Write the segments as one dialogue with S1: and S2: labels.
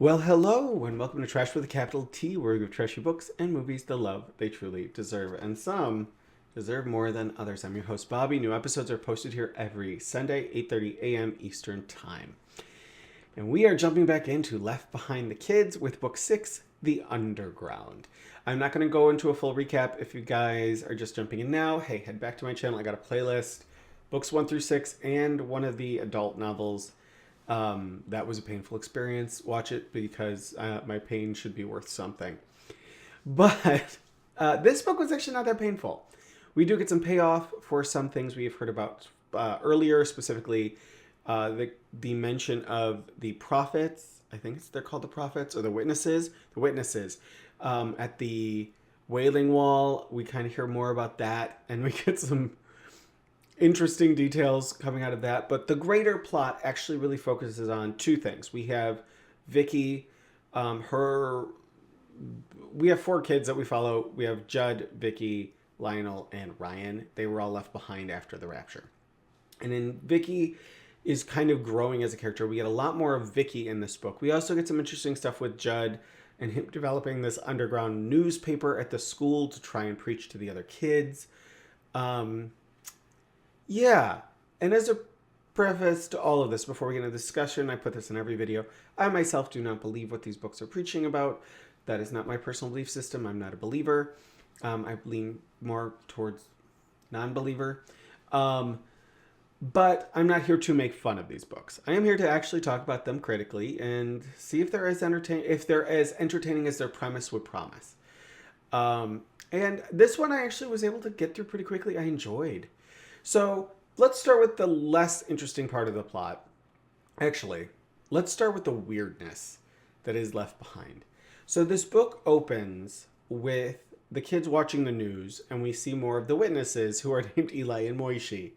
S1: Well, hello, and welcome to Trash with a capital T, where we give trashy books and movies the love they truly deserve. And some deserve more than others. I'm your host, Bobby. New episodes are posted here every Sunday, 8:30 a.m. Eastern Time. And we are jumping back into Left Behind the Kids with Book 6, The Underground. I'm not going to go into a full recap. If you guys are just jumping in now, hey, head back to my channel. I got a playlist, books 1 through 6, and one of the adult novels. That was a painful experience. Watch it because my pain should be worth something. But this book was actually not that painful. We do get some payoff for some things we've heard about earlier, specifically the mention of the prophets. I think they're called the prophets or the witnesses. The witnesses at the Wailing Wall. We kind of hear more about that, and we get some interesting details coming out of that. But the greater plot actually really focuses on two things. We have Vicky, we have 4 kids that we follow. We have Judd, Vicky, Lionel, and Ryan. They were all left behind after the rapture. And then Vicky is kind of growing as a character. We get a lot more of Vicky in this book. We also get some interesting stuff with Judd and him developing this underground newspaper at the school to try and preach to the other kids. Yeah, and as a preface to all of this, before we get into the discussion, I put this in every video, I myself do not believe what these books are preaching about. That is not my personal belief system. I'm not a believer. I lean more towards non-believer. But I'm not here to make fun of these books. I am here to actually talk about them critically and see if they're as entertaining as their premise would promise. And this one I actually was able to get through pretty quickly. I enjoyed. So let's start with the less interesting part of the plot. Actually, let's start with the weirdness that is left behind. So this book opens with the kids watching the news, and we see more of the witnesses who are named Eli and Moishi.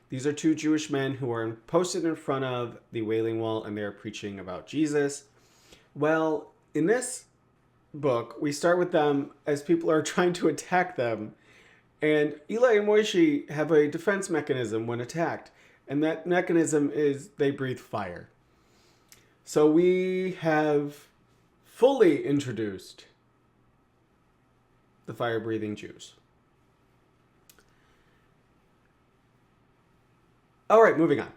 S1: These are 2 Jewish men who are posted in front of the Wailing Wall, and they're preaching about Jesus. Well, in this book, we start with them as people are trying to attack them. And Eli and Moishi have a defense mechanism when attacked. And that mechanism is they breathe fire. So we have fully introduced the fire-breathing Jews. All right, moving on.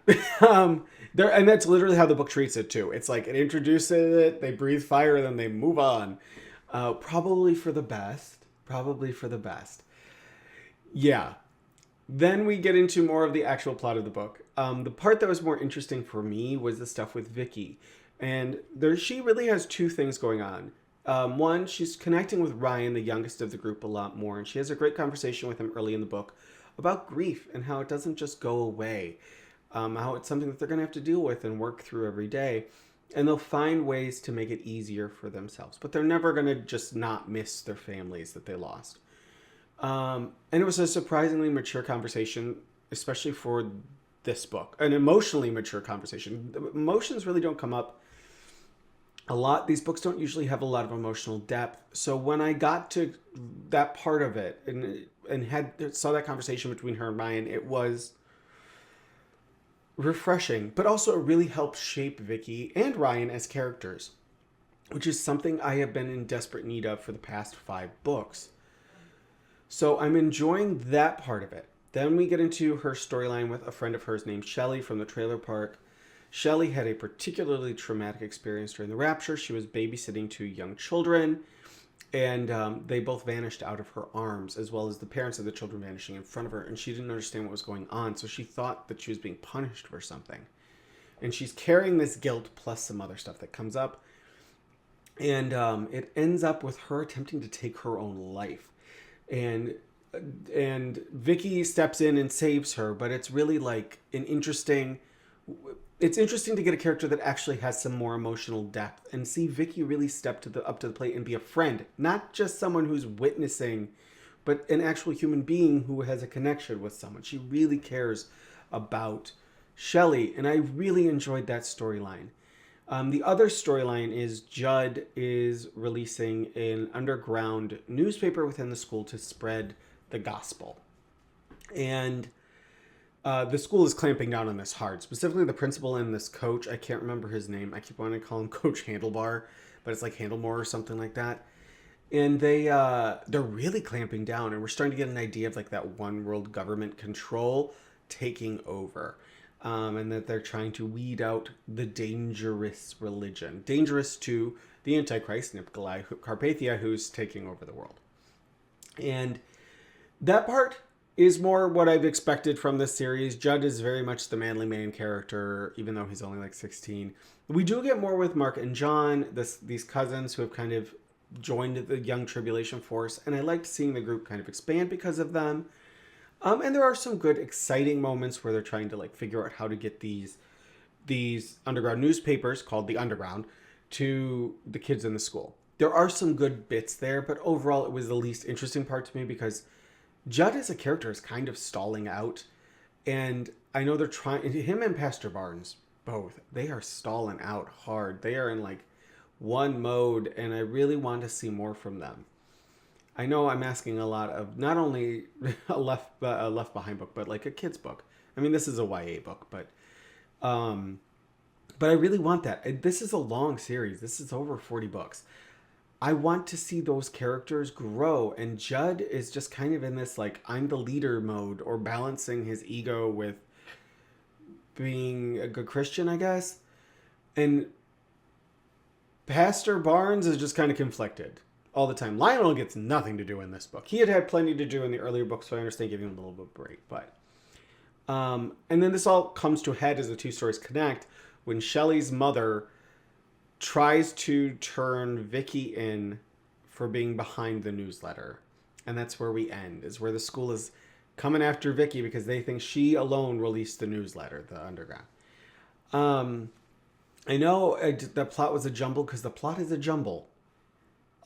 S1: And that's literally how the book treats it, too. It's like it introduces it, they breathe fire, and then they move on. Probably for the best. Probably for the best. Yeah. Then we get into more of the actual plot of the book. The part that was more interesting for me was the stuff with Vicky. And she really has 2 things going on. One, she's connecting with Ryan, the youngest of the group, a lot more. And she has a great conversation with him early in the book about grief and how it doesn't just go away. How it's something that they're going to have to deal with and work through every day. And they'll find ways to make it easier for themselves. But they're never going to just not miss their families that they lost. And it was a surprisingly mature conversation, especially for this book. An emotionally mature conversation. Emotions really don't come up a lot. These books don't usually have a lot of emotional depth. So when I got to that part of it and saw that conversation between her and Ryan, it was refreshing. But also it really helped shape Vicky and Ryan as characters, which is something I have been in desperate need of for the past 5 books. So I'm enjoying that part of it. Then we get into her storyline with a friend of hers named Shelly from the trailer park. Shelly had a particularly traumatic experience during the rapture. She was babysitting 2 young children, and they both vanished out of her arms, as well as the parents of the children vanishing in front of her, and she didn't understand what was going on, so she thought that she was being punished for something. And she's carrying this guilt plus some other stuff that comes up, and it ends up with her attempting to take her own life. And Vicky steps in and saves her, but it's really like it's interesting to get a character that actually has some more emotional depth and see Vicky really step up to the plate and be a friend, not just someone who's witnessing, but an actual human being who has a connection with someone. She really cares about Shelly, and I really enjoyed that storyline. The other storyline is Judd is releasing an underground newspaper within the school to spread the gospel. And The school is clamping down on this hard. Specifically, the principal and this coach. I can't remember his name. I keep wanting to call him Coach Handlebar, but it's like Handlemore or something like that. And they're really clamping down, and we're starting to get an idea of like that one world government control taking over, and that they're trying to weed out the dangerous religion, dangerous to the Antichrist, Nikolai Carpathia, who's taking over the world. And that part is more what I've expected from this series. Judd is very much the manly man character, even though he's only like 16. We do get more with Mark and John, these cousins who have kind of joined the Young Tribulation Force, and I liked seeing the group kind of expand because of them. And there are some good, exciting moments where they're trying to like figure out how to get these underground newspapers called the Underground to the kids in the school. There are some good bits there, but overall it was the least interesting part to me because Judd as a character is kind of stalling out, and I know they're trying. Him and Pastor Barnes both, they are stalling out hard. They are in like one mode, and I really want to see more from them. I know I'm asking a lot of not only a left behind book, but like a kid's book. I mean, this is a YA book, but I really want that. This is a long series. This is over 40 books. I want to see those characters grow, and Judd is just kind of in this like I'm the leader mode, or balancing his ego with being a good Christian, I guess. And Pastor Barnes is just kind of conflicted all the time. Lionel gets nothing to do in this book. He had plenty to do in the earlier books, so I understand giving him a little bit of a break. But and then this all comes to a head as the two stories connect when Shelley's mother tries to turn Vicky in for being behind the newsletter. And that's where we end, is where the school is coming after Vicky because they think she alone released the newsletter, the Underground. I know the plot was a jumble because the plot is a jumble.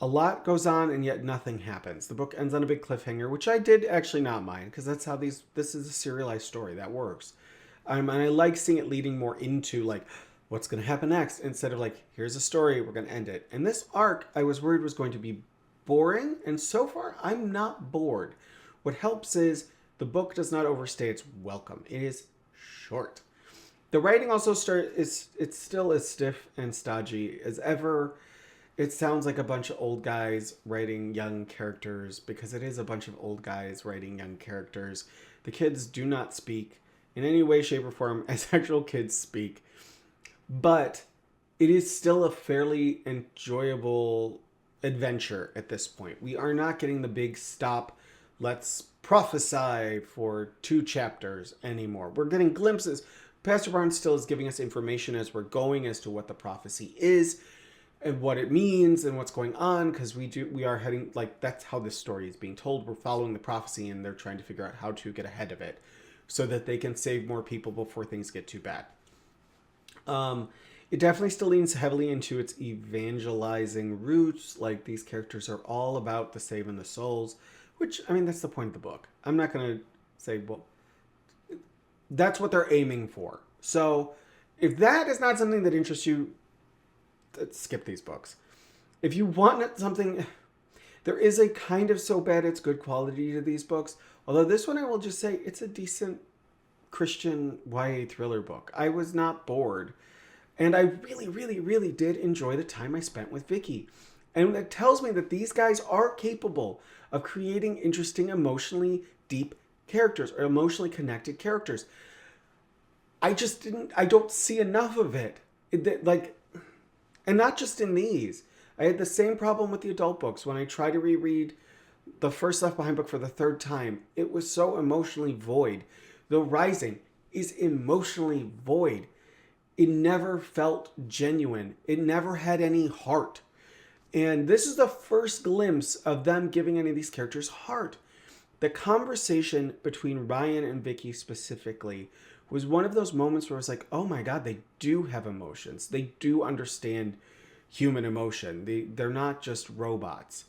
S1: A lot goes on and yet nothing happens. The book ends on a big cliffhanger, which I did actually not mind because that's how this is a serialized story. That works. And I like seeing it leading more into like, what's going to happen next, instead of like, here's a story, we're going to end it. And this arc, I was worried was going to be boring, and so far, I'm not bored. What helps is the book does not overstay its welcome. It is short. The writing also it's still as stiff and stodgy as ever. It sounds like a bunch of old guys writing young characters, because it is a bunch of old guys writing young characters. The kids do not speak in any way, shape, or form as actual kids speak. But it is still a fairly enjoyable adventure at this point. We are not getting the big stop, let's prophesy for 2 chapters anymore. We're getting glimpses. Pastor Barnes still is giving us information as we're going as to what the prophecy is and what it means and what's going on, because we are heading, like, that's how this story is being told. We're following the prophecy, and they're trying to figure out how to get ahead of it so that they can save more people before things get too bad. It definitely still leans heavily into its evangelizing roots. Like, these characters are all about the saving the souls, which, I mean, that's the point of the book. I'm not going to say, well, that's what they're aiming for. So if that is not something that interests you, skip these books. If you want something, there is a kind of so bad it's good quality to these books. Although this one, I will just say, it's a decent Christian YA thriller book. I was not bored. And I really, really, really did enjoy the time I spent with Vicky. And that tells me that these guys are capable of creating interesting, emotionally deep characters, or emotionally connected characters. I don't see enough of it. And not just in these. I had the same problem with the adult books. When I tried to reread the first Left Behind book for the 3rd time, it was so emotionally void. The Rising is emotionally void. It never felt genuine. It never had any heart. And this is the first glimpse of them giving any of these characters heart. The conversation between Ryan and Vicky specifically was one of those moments where I was like, oh my God, they do have emotions. They do understand human emotion. They're not just robots.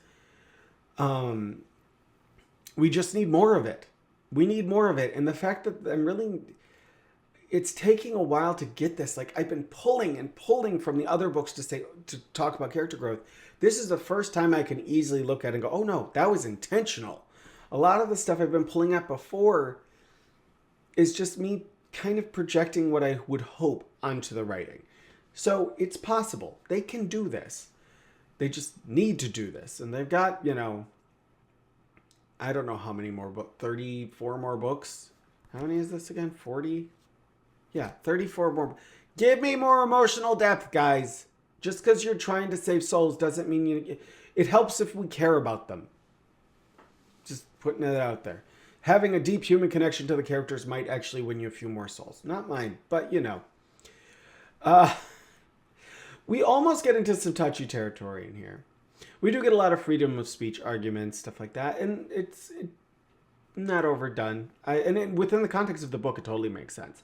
S1: We just need more of it. We need more of it. And the fact that it's taking a while to get this. Like, I've been pulling and pulling from the other books to talk about character growth. This is the first time I can easily look at it and go, oh no, that was intentional. A lot of the stuff I've been pulling at before, is just me kind of projecting what I would hope onto the writing. So it's possible. They can do this. They just need to do this. And they've got, I don't know how many more, but 34 more books. How many is this again? 40? Yeah, 34 more. Give me more emotional depth, guys. Just because you're trying to save souls doesn't mean it helps if we care about them. Just putting it out there. Having a deep human connection to the characters might actually win you a few more souls. Not mine, but we almost get into some touchy territory in here. We do get a lot of freedom of speech arguments, stuff like that, and it's not overdone. Within the context of the book, it totally makes sense.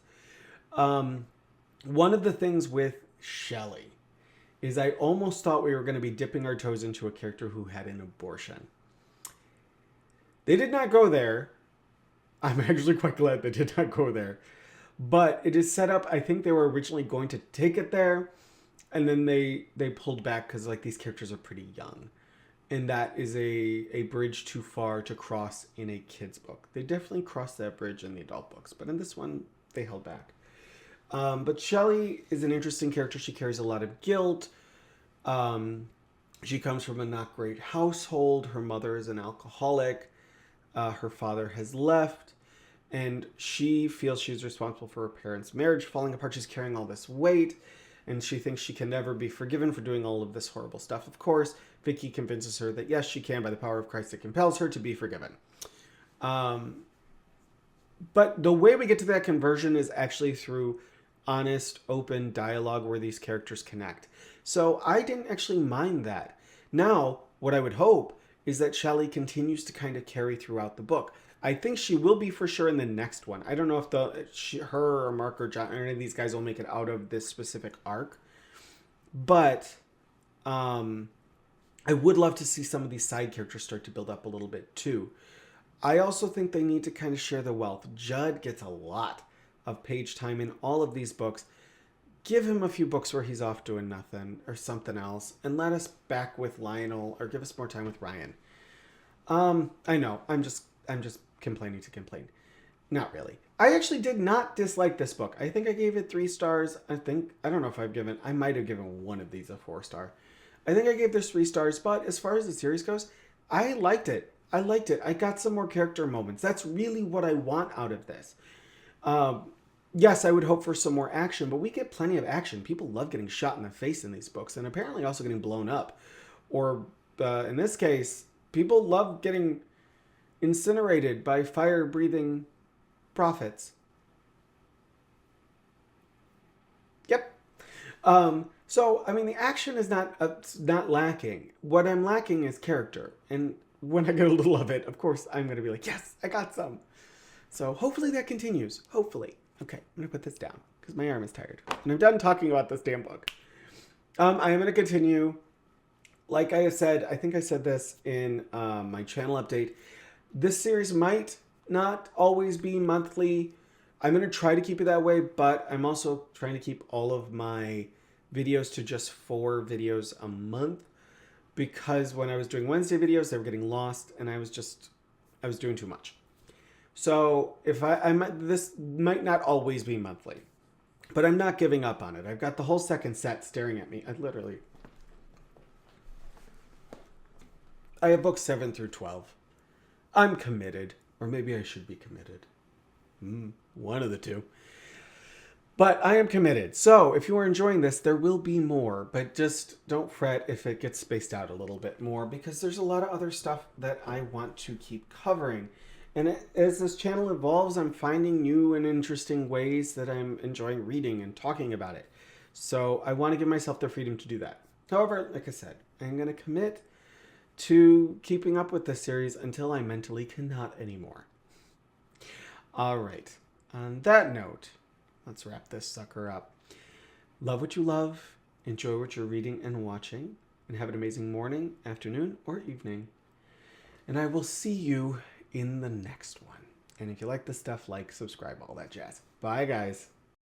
S1: One of the things with Shelley is I almost thought we were going to be dipping our toes into a character who had an abortion. They did not go there. I'm actually quite glad they did not go there. But it is set up, I think they were originally going to take it there, and then they pulled back because these characters are pretty young. And that is a bridge too far to cross in a kid's book. They definitely crossed that bridge in the adult books, but in this one, they held back. But Shelley is an interesting character. She carries a lot of guilt. She comes from a not great household. Her mother is an alcoholic. Her father has left. And she feels she's responsible for her parents' marriage falling apart. She's carrying all this weight. And she thinks she can never be forgiven for doing all of this horrible stuff. Of course, Vicky convinces her that yes, she can by the power of Christ that compels her to be forgiven. But the way we get to that conversion is actually through honest, open dialogue where these characters connect. So I didn't actually mind that. Now, what I would hope is that Shelley continues to kind of carry throughout the book. I think she will be for sure in the next one. I don't know if her or Mark or John or any of these guys will make it out of this specific arc. But I would love to see some of these side characters start to build up a little bit too. I also think they need to kind of share the wealth. Judd gets a lot of page time in all of these books. Give him a few books where he's off doing nothing or something else, and let us back with Lionel or give us more time with Ryan. I know, I'm just complaining to complain. Not really. I actually did not dislike this book. I think I gave it 3 stars. I don't know if I might have given one of these a 4-star. I think I gave this 3 stars, but as far as the series goes, I liked it. I got some more character moments. That's really what I want out of this. Yes, I would hope for some more action, but we get plenty of action. People love getting shot in the face in these books, and apparently also getting blown up. Or, in this case, people love getting incinerated by fire-breathing prophets. Yep. So, the action is not lacking. What I'm lacking is character. And when I get a little of it, of course, I'm going to be like, yes, I got some. So hopefully that continues. Hopefully. Okay, I'm going to put this down because my arm is tired. And I'm done talking about this damn book. I am going to continue. Like I have said, I think I said this in my channel update. This series might not always be monthly. I'm going to try to keep it that way, but I'm also trying to keep all of my videos to just 4 videos a month, because when I was doing Wednesday videos, they were getting lost, and I was doing too much. So if this might not always be monthly, but I'm not giving up on it. I've got the whole second set staring at me. I have books 7 through 12. I'm committed, or maybe I should be committed. One of the two. But I am committed. So if you are enjoying this, there will be more, but just don't fret if it gets spaced out a little bit more, because there's a lot of other stuff that I want to keep covering. And as this channel evolves, I'm finding new and interesting ways that I'm enjoying reading and talking about it. So I want to give myself the freedom to do that. However, like I said, I'm going to commit to keeping up with this series until I mentally cannot anymore. All right. On that note, let's wrap this sucker up. Love what you love, enjoy what you're reading and watching, and have an amazing morning, afternoon, or evening. And I will see you in the next one. And if you like this stuff, like, subscribe, all that jazz. Bye, guys.